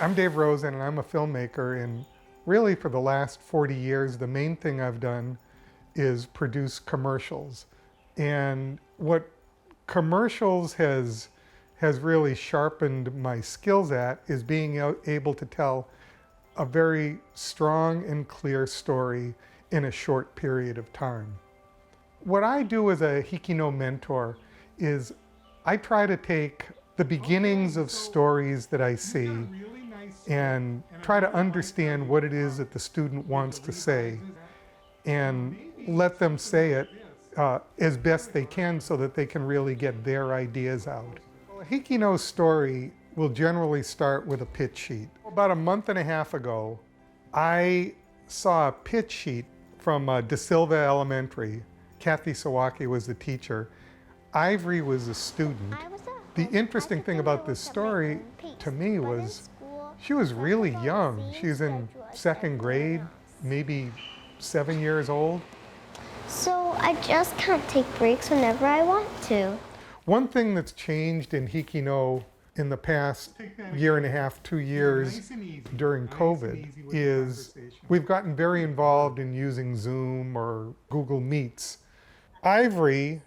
I'm Dave Rosen and I'm a filmmaker, and really for the last 40 years the main thing I've done is produce commercials. And what commercials has really sharpened my skills at is being able to tell a very strong and clear story in a short period of time. What I do as a HIKI N mentor is I try to take the beginnings of stories that I see and try to understand what it is that the student wants to say and let them say it as best they can so that they can really get their ideas out. A HIKI N story will generally start with a pitch sheet. About a month and a half ago, I saw a pitch sheet from De Silva Elementary. Kathy Sawaki was the teacher. Ivory was a student. The interesting thing about this story to me was she was really young. She's in second grade, maybe 7 years old. So I just can't take breaks whenever I want to. One thing that's changed in HIKI N in the past year and a half, 2 years during COVID is we've gotten very involved in using Zoom or Google Meets. Ivory,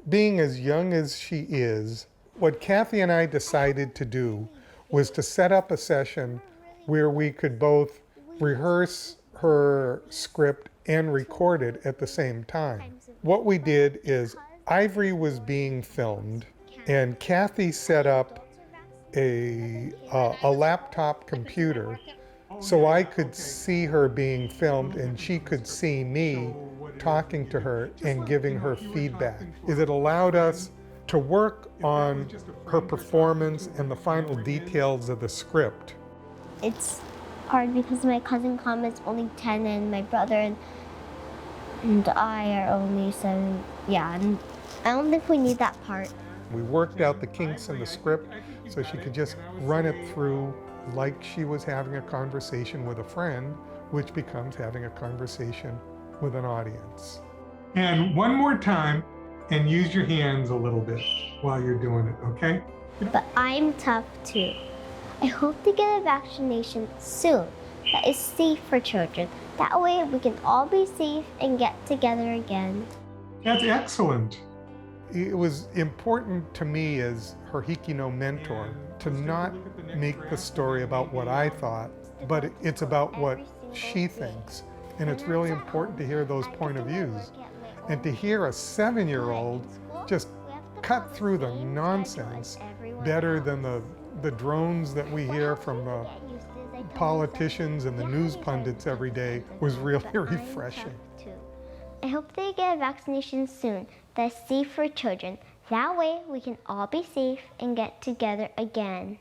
being as young as she is, what Kathy and I decided to do was to set up a session where we could both rehearse her script and record it at the same time. What we did is Ivory was being filmed and Kathy set up a laptop computer so I could see her being filmed and she could see me talking to her and giving her feedback. It allowed us to work on her performance and the final details of the script. It's hard because my cousin Comet's only 10 and my brother and I are only 7. Yeah, and I don't think we need that part. We worked out the kinks in the script so she could just run it through like she was having a conversation with a friend, which becomes having a conversation with an audience. And one more time, and use your hands a little bit while you're doing it, okay? But I'm tough too. I hope to get a vaccination soon that is safe for children. That way we can all be safe and get together again. That's excellent. It was important to me as her HIKI N mentor to not make the story about what I thought, but it's about what she thinks. And it's really important to hear those point of views. And to hear a 7-year-old just cut through the nonsense better than the drones that we hear from the politicians and the news pundits every day was really refreshing. I hope they get a vaccination soon that's safe for children. That way we can all be safe and get together again.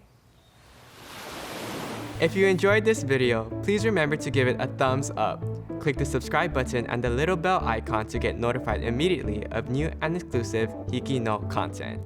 If you enjoyed this video, please remember to give it a thumbs up. Click the subscribe button and the little bell icon to get notified immediately of new and exclusive HIKI N content.